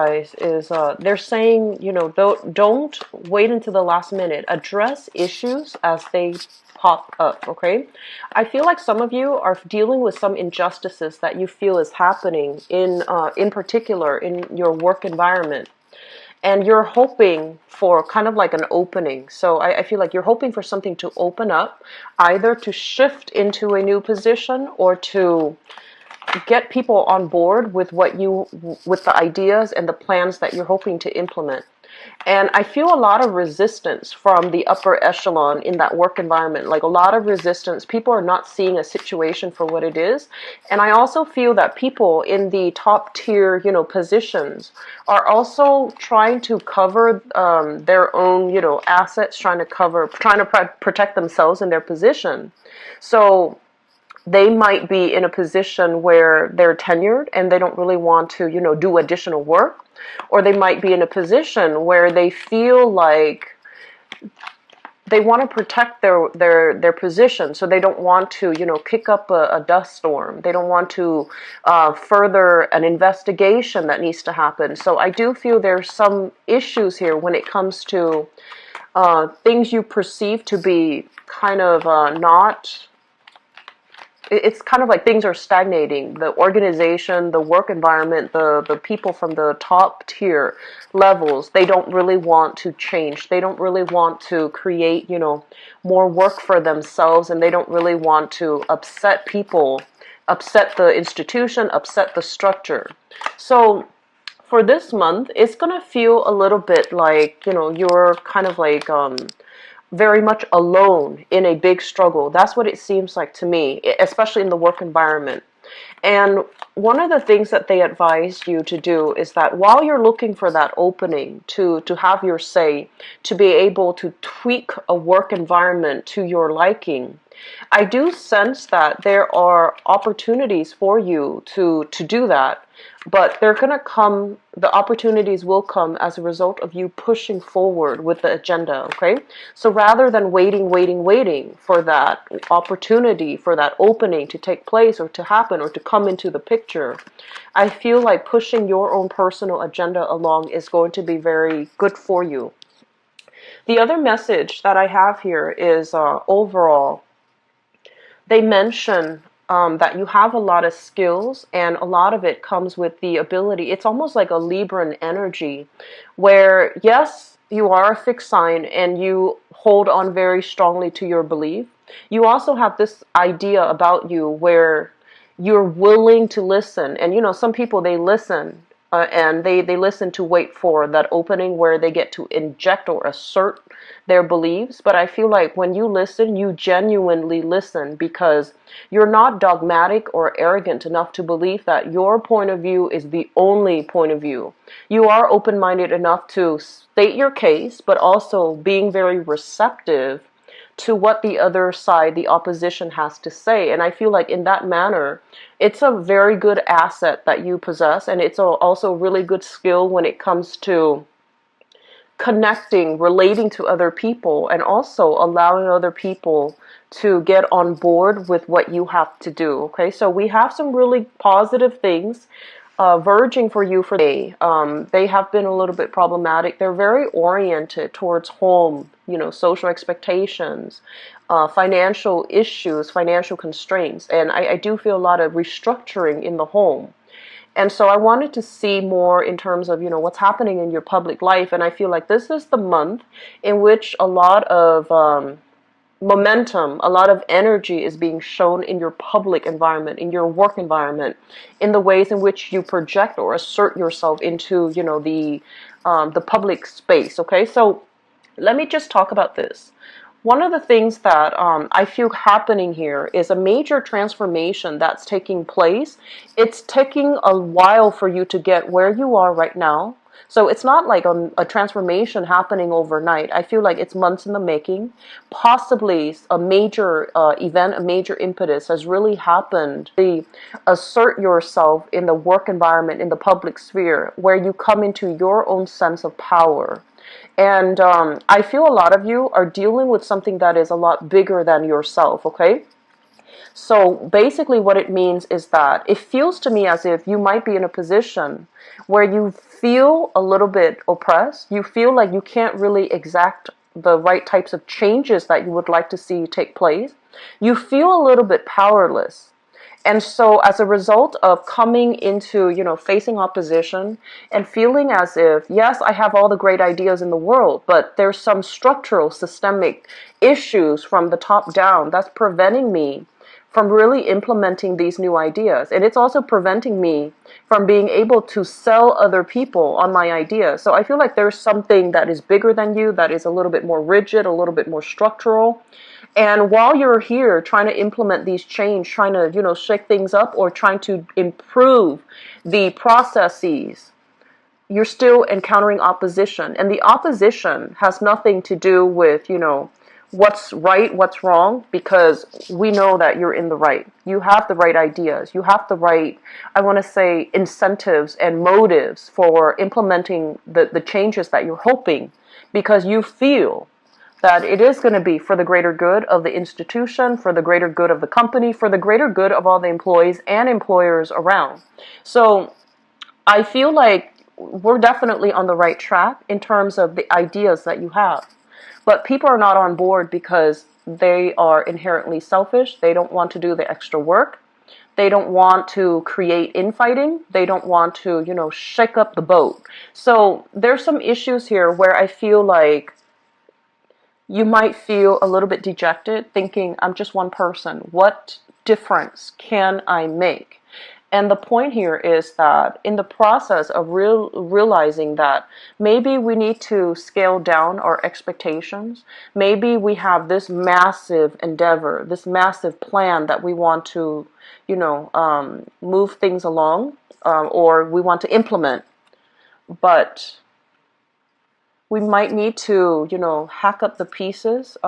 guys, is they're saying, don't wait until the last minute. Address issues as they pop up, okay? I feel like some of you are dealing with some injustices that you feel is happening in particular in your work environment. And you're hoping for kind of like an opening. So I feel like you're hoping for something to open up, either to shift into a new position or to get people on board with with the ideas and the plans that you're hoping to implement. And I feel a lot of resistance from the upper echelon in that work environment, like a lot of resistance. People are not seeing a situation for what it is. And I also feel that people in the top tier, positions are also trying to cover their own, assets, trying to protect themselves in their position. So they might be in a position where they're tenured and they don't really want to, do additional work. Or they might be in a position where they feel like they want to protect their position, so they don't want to, kick up a dust storm. They don't want to further an investigation that needs to happen. So I do feel there's some issues here when it comes to things you perceive to be kind of not. It's kind of like things are stagnating. The organization, the work environment, the people from the top tier levels, they don't really want to change. They don't really want to create, more work for themselves, and they don't really want to upset people, upset the institution, upset the structure. So for this month, it's going to feel a little bit like, you're kind of like very much alone in a big struggle. That's what it seems like to me, especially in the work environment. And one of the things that they advise you to do is that while you're looking for that opening to have your say, to be able to tweak a work environment to your liking, I do sense that there are opportunities for you to do that. But they're going to come, the opportunities will come as a result of you pushing forward with the agenda, okay? So rather than waiting for that opportunity, for that opening to take place or to happen or to come into the picture, I feel like pushing your own personal agenda along is going to be very good for you. The other message that I have here is overall, they mention that you have a lot of skills, and a lot of it comes with the ability. It's almost like a Libran energy where, yes, you are a fixed sign and you hold on very strongly to your belief. You also have this idea about you where you're willing to listen. And, some people, they listen. And they listen to wait for that opening where they get to inject or assert their beliefs. But I feel like when you listen, you genuinely listen because you're not dogmatic or arrogant enough to believe that your point of view is the only point of view. You are open-minded enough to state your case, but also being very receptive to what the other side, the opposition, has to say. And I feel like in that manner, it's a very good asset that you possess, and it's also a really good skill when it comes to connecting, relating to other people, and also allowing other people to get on board with what you have to do. Okay, so we have some really positive things verging for you for the day. They have been a little bit problematic. They're very oriented towards home, social expectations, financial issues, financial constraints. And I do feel a lot of restructuring in the home. And so I wanted to see more in terms of, what's happening in your public life. And I feel like this is the month in which a lot of momentum, a lot of energy is being shown in your public environment, in your work environment, in the ways in which you project or assert yourself into, the public space. Okay, so let me just talk about this. One of the things that I feel happening here is a major transformation that's taking place. It's taking a while for you to get where you are right now. So it's not like a transformation happening overnight. I feel like it's months in the making. Possibly a major event, a major impetus has really happened. Assert yourself in the work environment, in the public sphere, where you come into your own sense of power. And I feel a lot of you are dealing with something that is a lot bigger than yourself, okay? So basically what it means is that it feels to me as if you might be in a position where you feel a little bit oppressed. You feel like you can't really exact the right types of changes that you would like to see take place. You feel a little bit powerless. And so as a result of coming into, facing opposition and feeling as if, yes, I have all the great ideas in the world, but there's some structural, systemic issues from the top down that's preventing me from really implementing these new ideas. And it's also preventing me from being able to sell other people on my ideas. So I feel like there's something that is bigger than you, that is a little bit more rigid, a little bit more structural. And while you're here trying to implement these change, trying to, shake things up or trying to improve the processes, you're still encountering opposition. And the opposition has nothing to do with, what's right, what's wrong, because we know that you're in the right. You have the right ideas. You have the right, I want to say, incentives and motives for implementing the changes that you're hoping, because you feel that it is going to be for the greater good of the institution, for the greater good of the company, for the greater good of all the employees and employers around. So I feel like we're definitely on the right track in terms of the ideas that you have. But people are not on board because they are inherently selfish. They don't want to do the extra work. They don't want to create infighting. They don't want to, shake up the boat. So there's some issues here where I feel like you might feel a little bit dejected, thinking, I'm just one person. What difference can I make? And the point here is that in the process of realizing that maybe we need to scale down our expectations, maybe we have this massive endeavor, this massive plan that we want to, move things along, or we want to implement, but we might need to, hack up the pieces,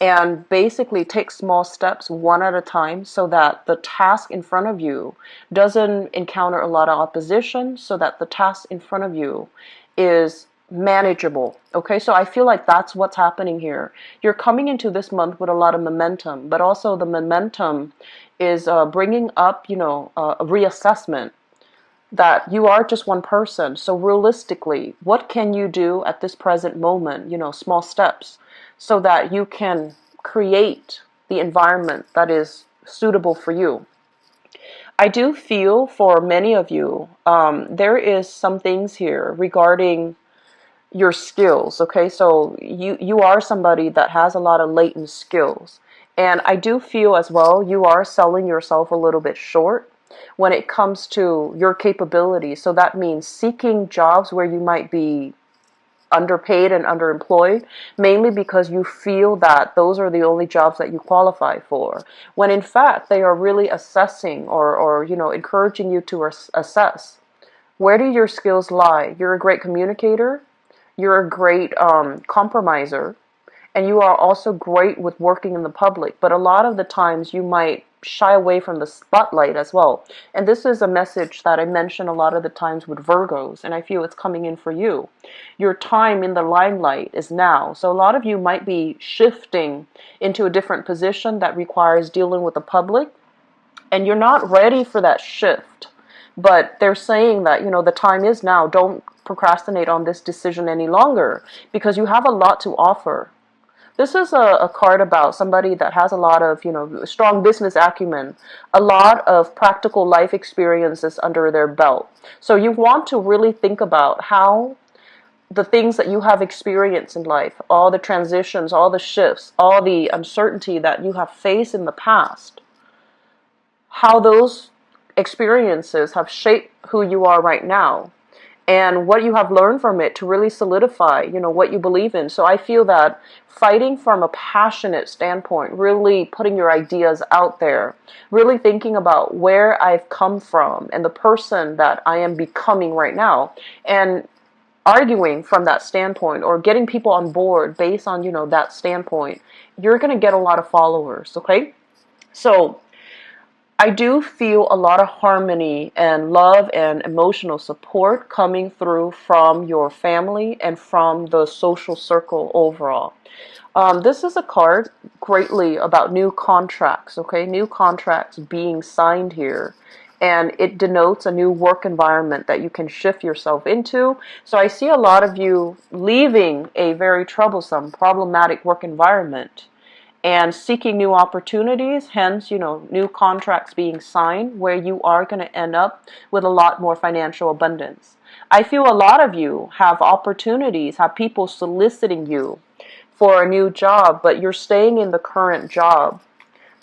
and basically take small steps one at a time so that the task in front of you doesn't encounter a lot of opposition, so that the task in front of you is manageable. Okay, so I feel like that's what's happening here. You're coming into this month with a lot of momentum, but also the momentum is bringing up, a reassessment that you are just one person. So realistically, what can you do at this present moment, small steps, so that you can create the environment that is suitable for you. I do feel for many of you, there is some things here regarding your skills, okay? So you are somebody that has a lot of latent skills. And I do feel as well, you are selling yourself a little bit short when it comes to your capabilities. So that means seeking jobs where you might be underpaid and underemployed, mainly because you feel that those are the only jobs that you qualify for, when in fact they are really assessing or encouraging you to assess, where do your skills lie? You're a great communicator, you're a great compromiser, and you are also great with working in the public, but a lot of the times you might shy away from the spotlight as well. And this is a message that I mention a lot of the times with Virgos, and I feel it's coming in for you. Your time in the limelight is now. So a lot of you might be shifting into a different position that requires dealing with the public, and you're not ready for that shift. But they're saying that, the time is now. Don't procrastinate on this decision any longer, because you have a lot to offer. This is a card about somebody that has a lot of, strong business acumen, a lot of practical life experiences under their belt. So you want to really think about how the things that you have experienced in life, all the transitions, all the shifts, all the uncertainty that you have faced in the past, how those experiences have shaped who you are right now, and what you have learned from it to really solidify, what you believe in. So I feel that fighting from a passionate standpoint, really putting your ideas out there, really thinking about where I've come from and the person that I am becoming right now, and arguing from that standpoint, or getting people on board based on, that standpoint, you're going to get a lot of followers, okay? So I do feel a lot of harmony and love and emotional support coming through from your family and from the social circle overall. This is a card greatly about new contracts, okay? New contracts being signed here. And it denotes a new work environment that you can shift yourself into. So I see a lot of you leaving a very troublesome, problematic work environment and seeking new opportunities, hence, new contracts being signed where you are going to end up with a lot more financial abundance. I feel a lot of you have opportunities, have people soliciting you for a new job, but you're staying in the current job.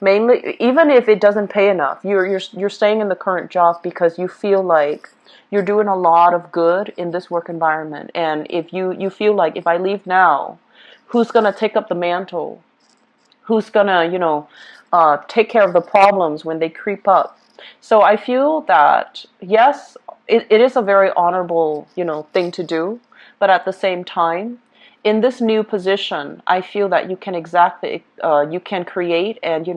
Mainly, even if it doesn't pay enough, you're staying in the current job because you feel like you're doing a lot of good in this work environment. And if you feel like, if I leave now, who's going to take up the mantle? Who's gonna, take care of the problems when they creep up? So I feel that, yes, it is a very honorable, thing to do, but at the same time, in this new position, I feel that you can create and,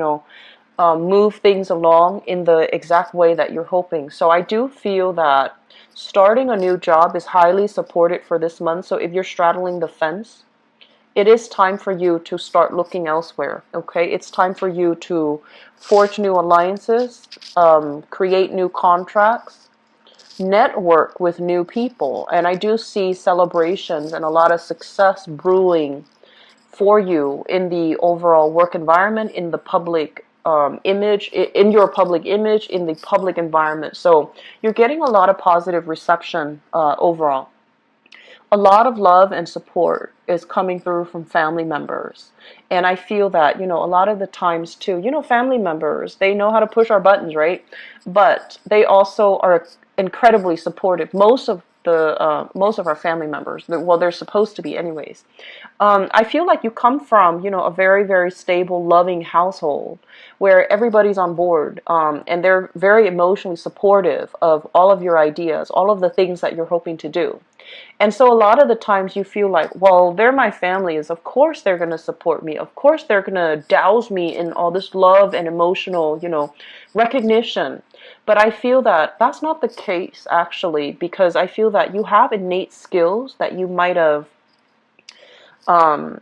move things along in the exact way that you're hoping. So I do feel that starting a new job is highly supported for this month. So if you're straddling the fence, it is time for you to start looking elsewhere, okay? It's time for you to forge new alliances, create new contracts, network with new people. And I do see celebrations and a lot of success brewing for you in the overall work environment, in the public image, in your public image, in the public environment. So you're getting a lot of positive reception overall. A lot of love and support is coming through from family members. And I feel that, a lot of the times too, family members, they know how to push our buttons, right? But they also are incredibly supportive. Most of our family members, well, they're supposed to be anyways. I feel like you come from, a very, very stable, loving household where everybody's on board, and they're very emotionally supportive of all of your ideas, all of the things that you're hoping to do. And so a lot of the times you feel like, well, they're my family, is of course they're going to support me. Of course they're going to douse me in all this love and emotional, recognition. But I feel that that's not the case, actually, because I feel that you have innate skills that you might have, I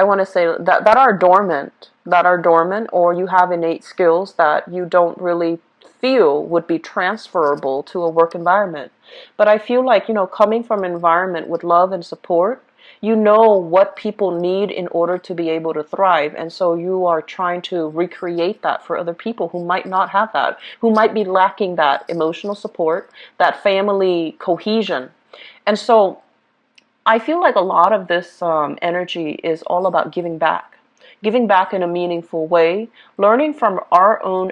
want to say that are dormant, or you have innate skills that you don't really feel would be transferable to a work environment. But I feel like, coming from an environment with love and support, you know what people need in order to be able to thrive. And so you are trying to recreate that for other people who might not have that, who might be lacking that emotional support, that family cohesion. And so I feel like a lot of this energy is all about giving back in a meaningful way, learning from our own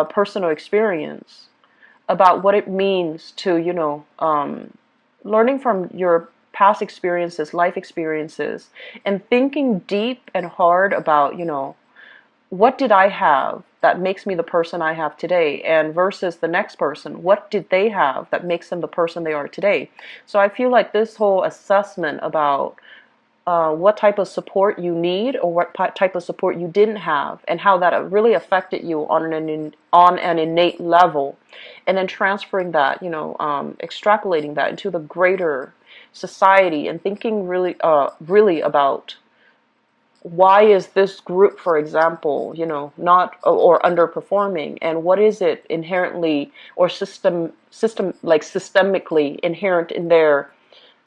personal experience about what it means to, learning from your past experiences, life experiences, and thinking deep and hard about, what did I have that makes me the person I have today? And versus the next person, what did they have that makes them the person they are today? So I feel like this whole assessment about what type of support you need or what type of support you didn't have and how that really affected you on an innate level, and then transferring that, extrapolating that into the greater society and thinking really about why is this group, for example, not or underperforming, and what is it inherently or systemically inherent in their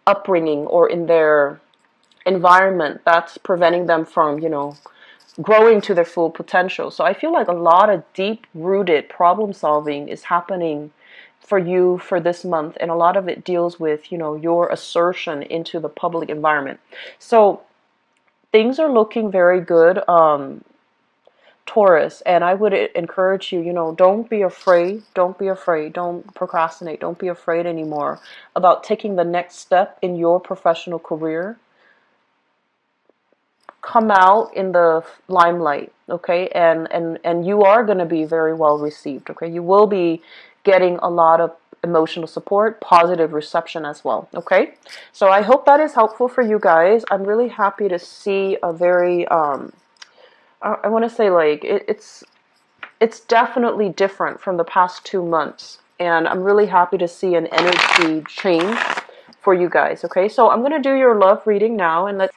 upbringing or in their environment that's preventing them from, growing to their full potential. So I feel like a lot of deep-rooted problem solving is happening for you for this month, and a lot of it deals with, your assertion into the public environment. So things are looking very good, Taurus, and I would encourage you, don't be afraid, don't procrastinate, don't be afraid anymore about taking the next step in your professional career. Come out in the limelight, okay? And you are going to be very well received, okay? You will be getting a lot of emotional support, positive reception as well, okay? So I hope that is helpful for you guys. I'm really happy to see a very, I want to say, like, it's it's definitely different from the past 2 months. And I'm really happy to see an energy change for you guys. Okay, so I'm going to do your love reading now. And let's.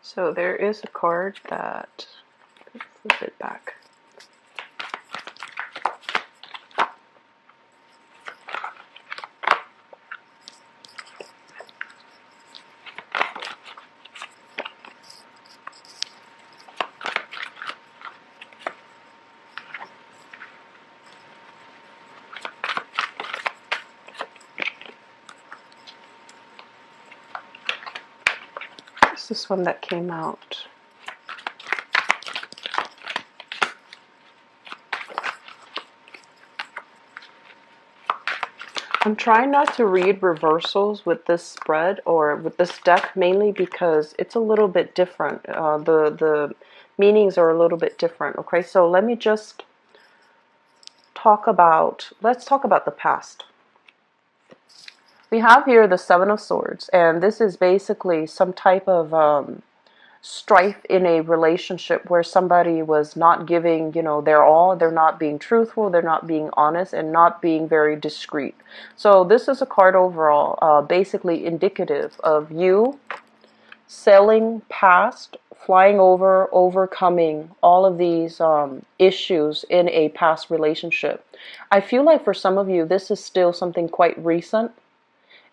So there is a card that. Let's flip it back. This one that came out. I'm trying not to read reversals with this spread or with this deck, mainly because it's a little bit different. The meanings are a little bit different. Okay, so let me just let's talk about the past. We have here the Seven of Swords, and this is basically some type of strife in a relationship where somebody was not giving, their all. They're not being truthful, they're not being honest, and not being very discreet. So this is a card overall, basically indicative of you sailing past, flying over, overcoming all of these issues in a past relationship. I feel like for some of you, this is still something quite recent.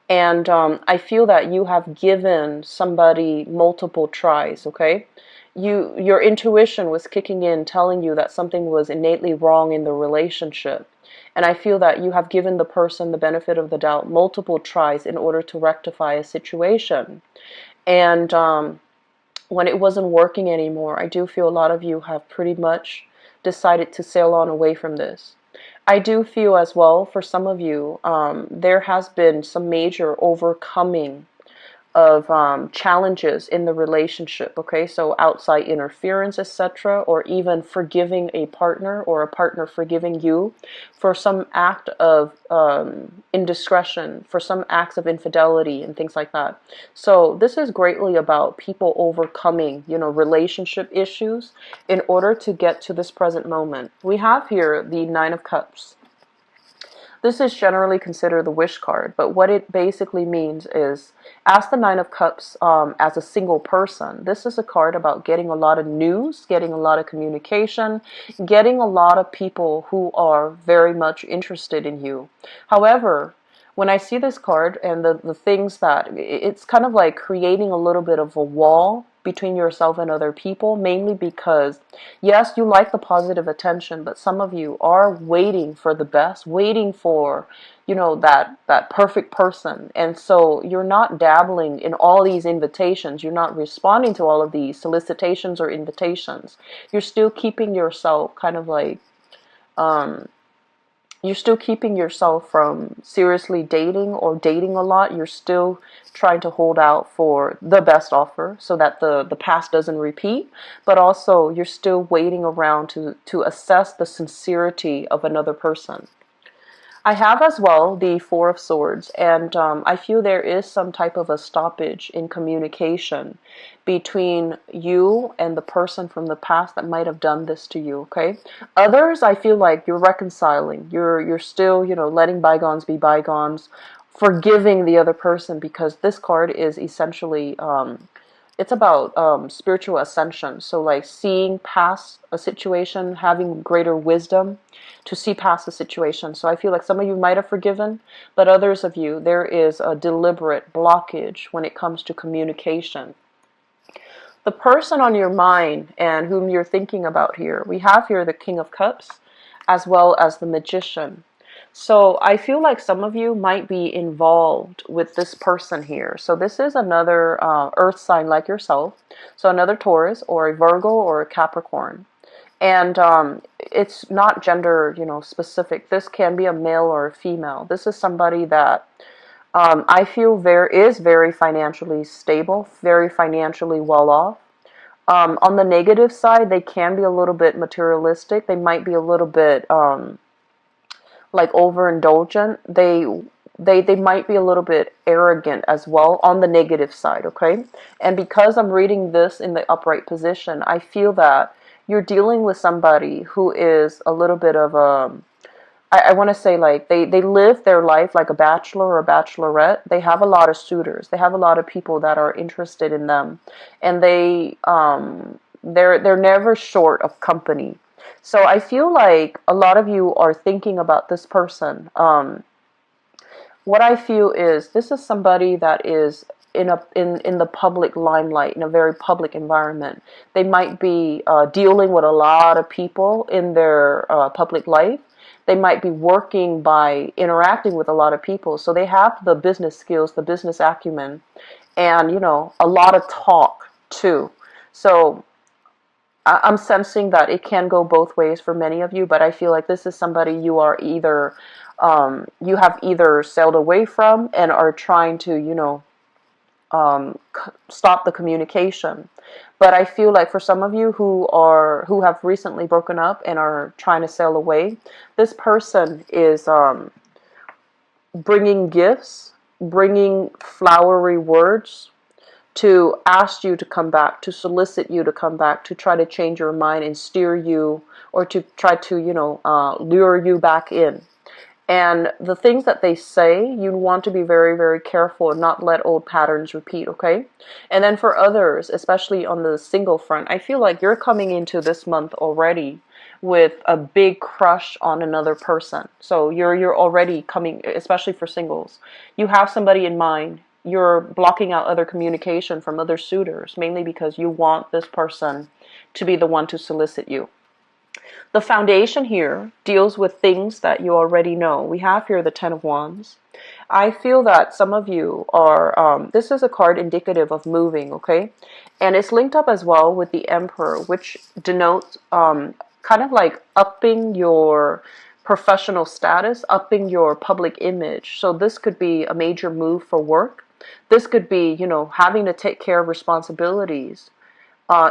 And I feel that you have given somebody multiple tries, okay? Your intuition was kicking in, telling you that something was innately wrong in the relationship. And I feel that you have given the person the benefit of the doubt multiple tries in order to rectify a situation. And when it wasn't working anymore, I do feel a lot of you have pretty much decided to sail on away from this. I do feel as well, for some of you, there has been some major overcoming of challenges in the relationship, okay? So outside interference, etc., or even forgiving a partner or a partner forgiving you for some act of indiscretion, for some acts of infidelity and things like that. So this is greatly about people overcoming, relationship issues in order to get to this present moment. We have here the Nine of Cups. This is generally considered the wish card, but what it basically means is, as the Nine of Cups, as a single person, this is a card about getting a lot of news, getting a lot of communication, getting a lot of people who are very much interested in you. However, when I see this card and the things that, it's kind of like creating a little bit of a wall between yourself and other people, mainly because, yes, you like the positive attention, but some of you are waiting for the best, waiting for, that perfect person. And so you're not dabbling in all these invitations. You're not responding to all of these solicitations or invitations. You're still keeping yourself kind of like, you're still keeping yourself from seriously dating or dating a lot. You're still trying to hold out for the best offer so that the past doesn't repeat. But also, you're still waiting around to assess the sincerity of another person. I have as well the Four of Swords, and I feel there is some type of a stoppage in communication between you and the person from the past that might have done this to you, okay? Others, I feel like you're reconciling. You're still, letting bygones be bygones, forgiving the other person, because this card is essentially it's about spiritual ascension. So like seeing past a situation, having greater wisdom to see past the situation. So I feel like some of you might have forgiven, but others of you, there is a deliberate blockage when it comes to communication. The person on your mind and whom you're thinking about here, we have here the King of Cups as well as the Magician. So I feel like some of you might be involved with this person here. So this is another earth sign like yourself. So another Taurus or a Virgo or a Capricorn. And it's not gender, specific. This can be a male or a female. This is somebody that I feel is very financially stable, very financially well off. On the negative side, they can be a little bit materialistic. They might be a little bit like overindulgent. They they might be a little bit arrogant as well on the negative side, okay? And because I'm reading this in the upright position, I feel that you're dealing with somebody who is a little bit of a, I want to say like they live their life like a bachelor or a bachelorette. They have a lot of suitors. They have a lot of people that are interested in them, and they're never short of company. So I feel like a lot of you are thinking about this person. What I feel is this is somebody that is in the public limelight, in a very public environment. They might be dealing with a lot of people in their public life. They might be working by interacting with a lot of people. So they have the business skills, the business acumen, and a lot of talk too. So I'm sensing that it can go both ways for many of you, but I feel like this is somebody you are either you have either sailed away from and are trying to stop the communication. But I feel like for some of you who have recently broken up and are trying to sail away, this person is bringing gifts, bringing flowery words to ask you to come back, to solicit you to come back, to try to change your mind and steer you, or to try to lure you back in. And the things that they say, you want to be very, very careful and not let old patterns repeat, okay? And then for others, especially on the single front, I feel like you're coming into this month already with a big crush on another person. So you're already coming, especially for singles. You have somebody in mind. You're blocking out other communication from other suitors, mainly because you want this person to be the one to solicit you. The foundation here deals with things that you already know. We have here the Ten of Wands. I feel that some of you are, this is a card indicative of moving, okay? And it's linked up as well with the Emperor, which denotes kind of like upping your professional status, upping your public image. So this could be a major move for work. This could be, having to take care of responsibilities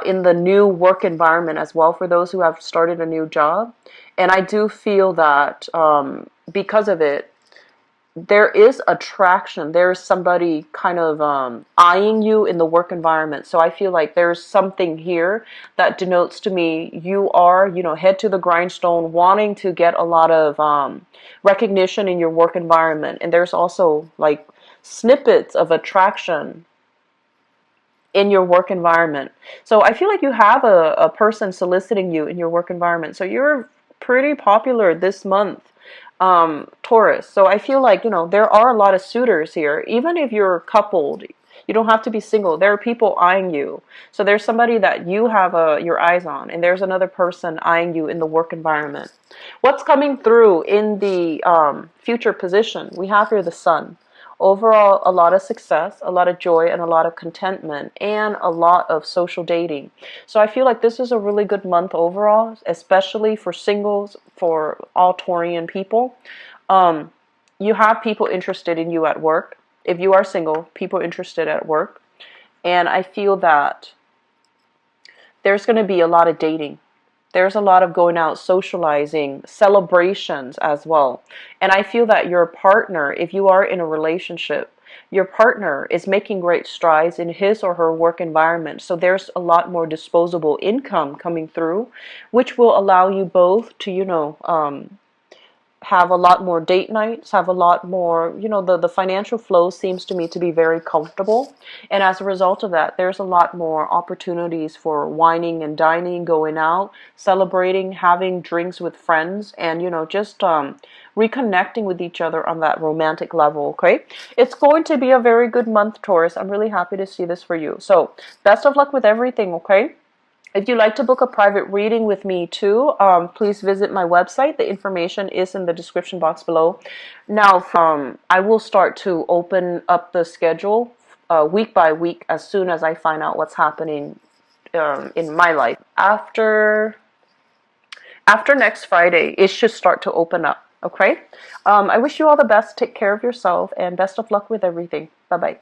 in the new work environment as well for those who have started a new job. And I do feel that because of it, there is attraction. There's somebody kind of eyeing you in the work environment. So I feel like there's something here that denotes to me you are, head to the grindstone, wanting to get a lot of recognition in your work environment. And there's also like snippets of attraction in your work environment. So I feel like you have a person soliciting you in your work environment. So you're pretty popular this month, Taurus. So I feel like, there are a lot of suitors here. Even if you're coupled, you don't have to be single. There are people eyeing you. So there's somebody that you have your eyes on, and there's another person eyeing you in the work environment. What's coming through in the future position? We have here the Sun. Overall, a lot of success, a lot of joy, and a lot of contentment, and a lot of social dating. So I feel like this is a really good month overall, especially for singles, for all Taurian people. You have people interested in you at work. If you are single, people interested at work. And I feel that there's going to be a lot of dating. There's a lot of going out, socializing, celebrations as well. And I feel that your partner, if you are in a relationship, your partner is making great strides in his or her work environment. So there's a lot more disposable income coming through, which will allow you both to, have a lot more date nights, have a lot more, the financial flow seems to me to be very comfortable. And as a result of that, there's a lot more opportunities for wining and dining, going out, celebrating, having drinks with friends, and, just reconnecting with each other on that romantic level, okay? It's going to be a very good month, Taurus. I'm really happy to see this for you. So best of luck with everything, okay? If you'd like to book a private reading with me too, please visit my website. The information is in the description box below. Now, I will start to open up the schedule week by week as soon as I find out what's happening in my life. After next Friday, it should start to open up, okay? I wish you all the best. Take care of yourself, and best of luck with everything. Bye-bye.